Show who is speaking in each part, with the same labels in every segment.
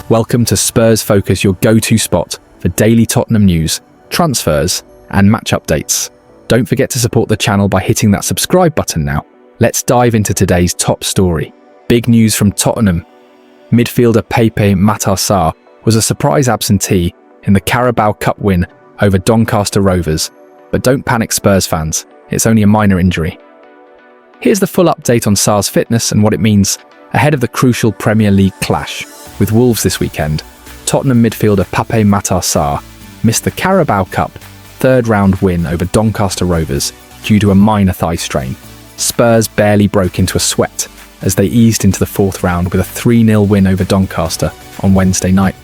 Speaker 1: Welcome to Spurs Focus, your go-to spot for daily Tottenham news, transfers, and match updates. Don't forget to support the channel by hitting that subscribe button now. Let's dive into today's top story. Big news from Tottenham. Midfielder Pape Matar was a surprise absentee in the Carabao Cup win over Doncaster Rovers. But don't panic, Spurs fans, it's only a minor injury. Here's the full update on Sarr's fitness and what it means ahead of the crucial Premier League clash with Wolves this weekend. Tottenham midfielder Pape Matar missed the Carabao Cup third-round win over Doncaster Rovers due to a minor thigh strain. Spurs barely broke into a sweat as they eased into the fourth round with a 3-0 win over Doncaster on Wednesday night.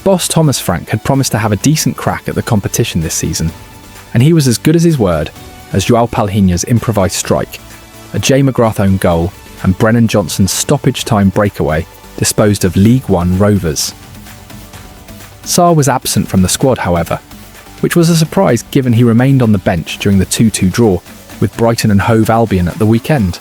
Speaker 1: Boss Thomas Frank had promised to have a decent crack at the competition this season, and he was as good as his word as João Palhinha's improvised strike, a Jay McGrath own goal, and Brennan Johnson's stoppage-time breakaway disposed of League One Rovers. Sarr was absent from the squad, however, which was a surprise given he remained on the bench during the 2-2 draw with Brighton and Hove Albion at the weekend.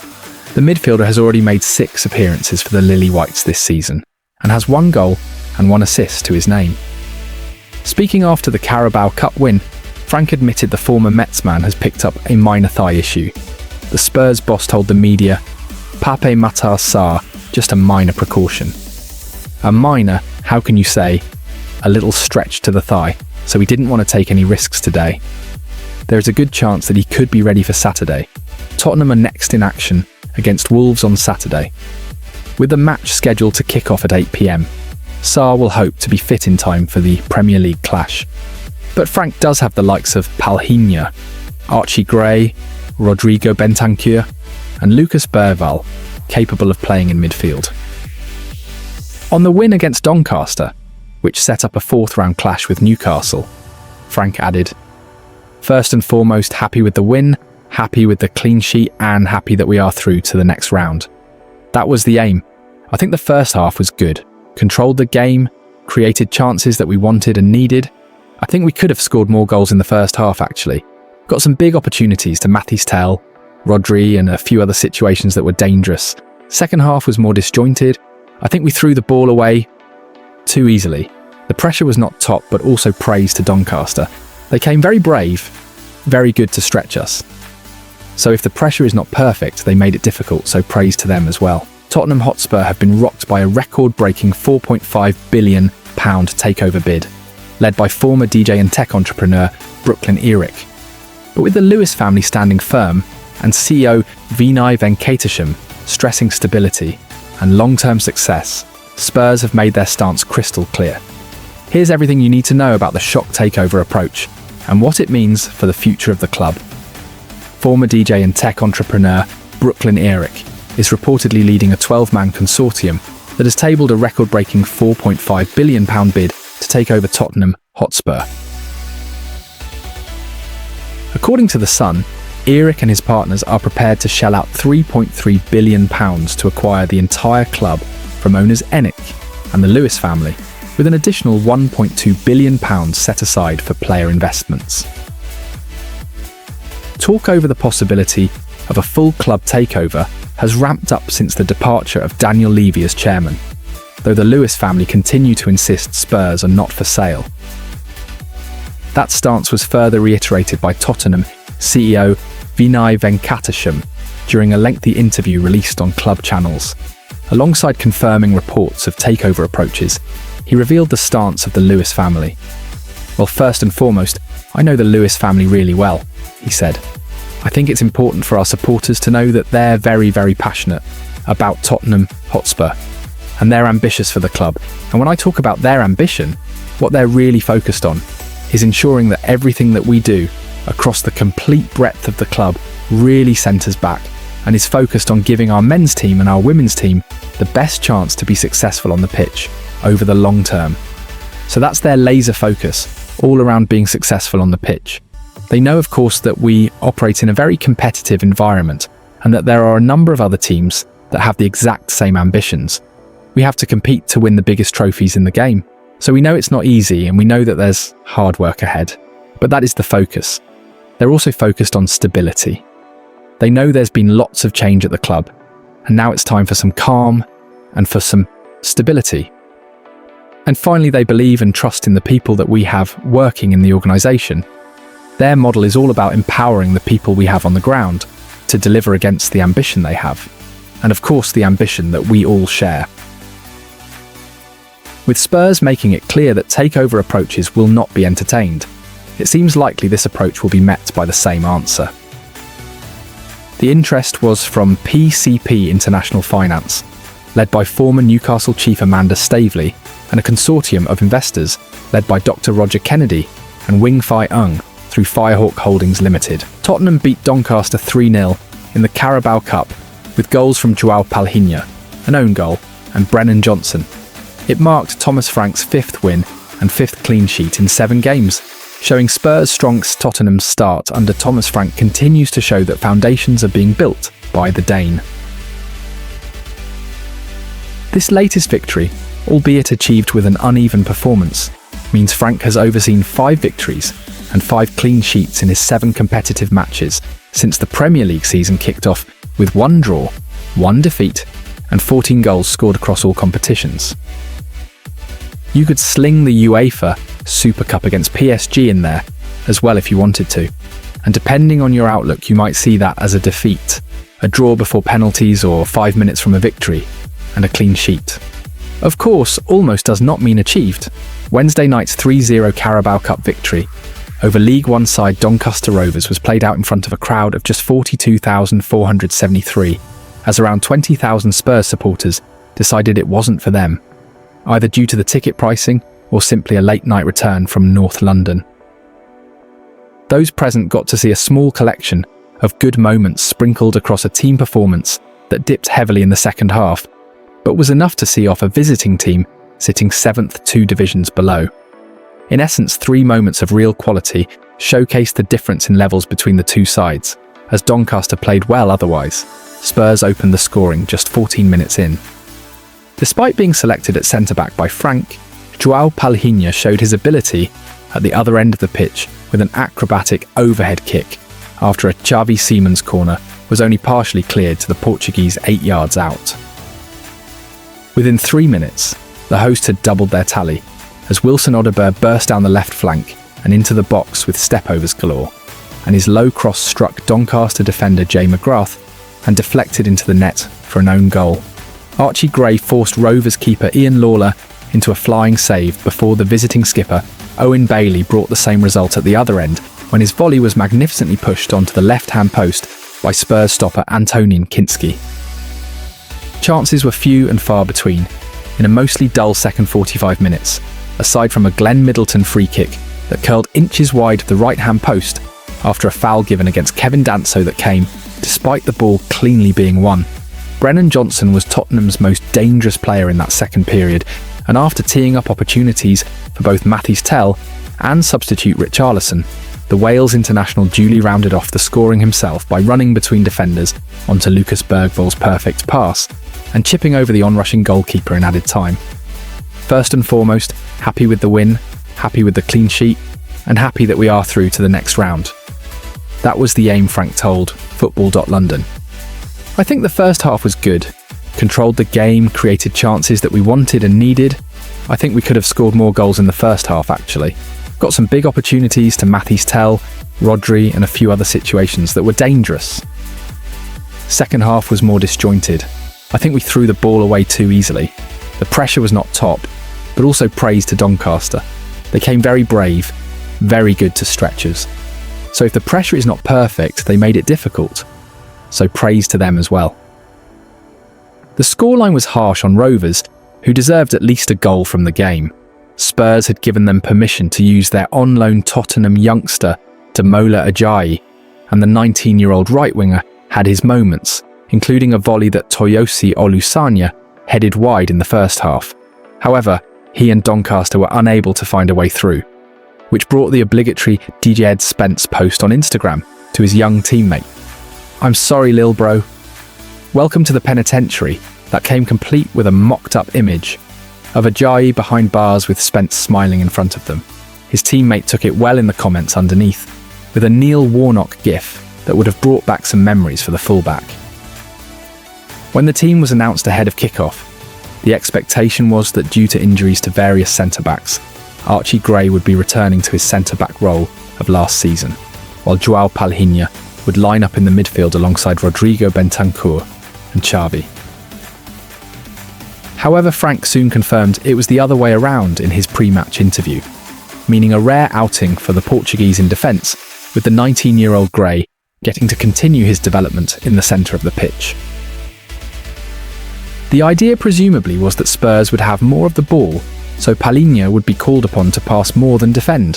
Speaker 1: The midfielder has already made 6 appearances for the Lilywhites this season and has 1 goal and 1 assist to his name. Speaking after the Carabao Cup win, Frank admitted the former Mets man has picked up a minor thigh issue. The Spurs boss told the media, "Pape Matar, just a minor precaution." A minor, how can you say? A little stretch to the thigh, so he didn't want to take any risks today. There is a good chance that he could be ready for Saturday. Tottenham are next in action against Wolves on Saturday. With the match scheduled to kick off at 8 p.m, Sarr will hope to be fit in time for the Premier League clash. But Frank does have the likes of Palhinha, Archie Gray, Rodrigo Bentancur, and Lucas Bergvall capable of playing in midfield. On the win against Doncaster, which set up a fourth-round clash with Newcastle, Frank added, "First and foremost, happy with the win, happy with the clean sheet, and happy that we are through to the next round. That was the aim. I think the first half was good. Controlled the game, created chances that we wanted and needed. I think we could have scored more goals in the first half, actually. Got some big opportunities to Matthijs Tel, Rodri, and a few other situations that were dangerous. Second half was more disjointed. I think we threw the ball away too easily. The pressure was not top, but also praise to Doncaster. They came very brave, very good to stretch us. So if the pressure is not perfect, they made it difficult, so praise to them as well." Tottenham Hotspur have been rocked by a record-breaking £4.5 billion takeover bid, led by former DJ and tech entrepreneur Brooklyn Eric. But with the Lewis family standing firm and CEO Vinay Venkatesham stressing stability and long-term success, Spurs have made their stance crystal clear. Here's everything you need to know about the shock takeover approach and what it means for the future of the club. Former DJ and tech entrepreneur Brooklyn Eric is reportedly leading a 12-man consortium that has tabled a record-breaking £4.5 billion bid to take over Tottenham Hotspur. According to The Sun, Eric and his partners are prepared to shell out £3.3 billion to acquire the entire club from owners Enick and the Lewis family, with an additional £1.2 billion set aside for player investments. Talk over the possibility of a full club takeover has ramped up since the departure of Daniel Levy as chairman, though the Lewis family continue to insist Spurs are not for sale. That stance was further reiterated by Tottenham CEO Vinay Venkatesham during a lengthy interview released on club channels. Alongside confirming reports of takeover approaches, he revealed the stance of the Lewis family. "Well, first and foremost, I know the Lewis family really well," he said. "I think it's important for our supporters to know that they're very, very passionate about Tottenham Hotspur, and they're ambitious for the club. And when I talk about their ambition, what they're really focused on is ensuring that everything that we do across the complete breadth of the club really centres back and is focused on giving our men's team and our women's team the best chance to be successful on the pitch over the long term. So that's their laser focus, all around being successful on the pitch. They know, of course, that we operate in a very competitive environment and that there are a number of other teams that have the exact same ambitions. We have to compete to win the biggest trophies in the game. So we know it's not easy and we know that there's hard work ahead. But that is the focus. They're also focused on stability. They know there's been lots of change at the club, and now it's time for some calm and for some stability. And finally, they believe and trust in the people that we have working in the organisation. Their model is all about empowering the people we have on the ground to deliver against the ambition they have. And of course, the ambition that we all share. With Spurs making it clear that takeover approaches will not be entertained, it seems likely this approach will be met by the same answer. The interest was from PCP International Finance, led by former Newcastle chief Amanda Staveley, and a consortium of investors led by Dr. Roger Kennedy and Wing Fai Ung through Firehawk Holdings Limited. Tottenham beat Doncaster 3-0 in the Carabao Cup with goals from João Palhinha, an own goal, and Brennan Johnson. It marked Thomas Frank's 5th win and 5th clean sheet in 7 games, showing Spurs' strong Tottenham's start under Thomas Frank continues to show that foundations are being built by the Dane. This latest victory, albeit achieved with an uneven performance, means Frank has overseen 5 victories and 5 clean sheets in his 7 competitive matches since the Premier League season kicked off, with 1 draw, 1 defeat, and 14 goals scored across all competitions. You could sling the UEFA Super Cup against PSG in there as well if you wanted to, and depending on your outlook you might see that as a defeat, a draw before penalties or 5 minutes from a victory, and a clean sheet. Of course, almost does not mean achieved. Wednesday night's 3-0 Carabao Cup victory over League One side Doncaster Rovers was played out in front of a crowd of just 42,473, as around 20,000 Spurs supporters decided it wasn't for them, either due to the ticket pricing or simply a late night return from North London. Those present got to see a small collection of good moments sprinkled across a team performance that dipped heavily in the second half, but was enough to see off a visiting team sitting 7th 2 divisions below. In essence, 3 moments of real quality showcased the difference in levels between the two sides, as Doncaster played well otherwise. Spurs opened the scoring just 14 minutes in. Despite being selected at centre-back by Frank, João Palhinha showed his ability at the other end of the pitch with an acrobatic overhead kick after a Xavi Simons corner was only partially cleared to the Portuguese 8 yards out. Within 3 minutes, the hosts had doubled their tally, as Wilson Odobert burst down the left flank and into the box with stepovers galore, and his low cross struck Doncaster defender Jay McGrath and deflected into the net for an own goal. Archie Gray forced Rovers keeper Ian Lawler into a flying save before the visiting skipper Owen Bailey brought the same result at the other end when his volley was magnificently pushed onto the left-hand post by Spurs stopper Antonin Kinski. Chances were few and far between, in a mostly dull second 45 minutes, aside from a Glenn Middleton free kick that curled inches wide of the right-hand post after a foul given against Kevin Danso that came, despite the ball cleanly being won. Brennan Johnson was Tottenham's most dangerous player in that second period, and after teeing up opportunities for both Mathys Tell and substitute Richarlison, the Wales international duly rounded off the scoring himself by running between defenders onto Lucas Bergvall's perfect pass and chipping over the onrushing goalkeeper in added time. First and foremost, happy with the win, happy with the clean sheet, and happy that we are through to the next round. That was the aim, Frank told Football.London. I think the first half was good, controlled the game, created chances that we wanted and needed. I think we could have scored more goals in the first half actually. Got some big opportunities to Mathys Tell, Rodri and a few other situations that were dangerous. Second half was more disjointed. I think we threw the ball away too easily. The pressure was not top, but also praise to Doncaster. They came very brave, very good to stretchers. So if the pressure is not perfect, they made it difficult. So praise to them as well. The scoreline was harsh on Rovers, who deserved at least a goal from the game. Spurs had given them permission to use their on-loan Tottenham youngster, Damola Ajayi, and the 19-year-old right-winger had his moments, including a volley that Toyosi Olusanya headed wide in the first half. However, he and Doncaster were unable to find a way through, which brought the obligatory DJ Ed Spence post on Instagram to his young teammate. "I'm sorry, Lil bro. Welcome to the penitentiary," that came complete with a mocked-up image of Ajayi behind bars with Spence smiling in front of them. His teammate took it well in the comments underneath, with a Neil Warnock gif that would have brought back some memories for the fullback. When the team was announced ahead of kickoff, The expectation was that due to injuries to various centre-backs, Archie Gray would be returning to his centre-back role of last season, while João Palhinha would line up in the midfield alongside Rodrigo Bentancur and Xavi. However, Frank soon confirmed it was the other way around in his pre-match interview, meaning a rare outing for the Portuguese in defence, with the 19-year-old Gray getting to continue his development in the centre of the pitch. The idea presumably was that Spurs would have more of the ball, so Palhinha would be called upon to pass more than defend.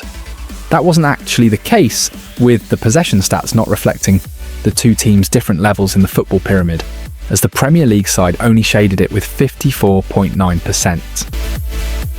Speaker 1: That wasn't actually the case, with the possession stats not reflecting the two teams' different levels in the football pyramid, as the Premier League side only shaded it with 54.9%.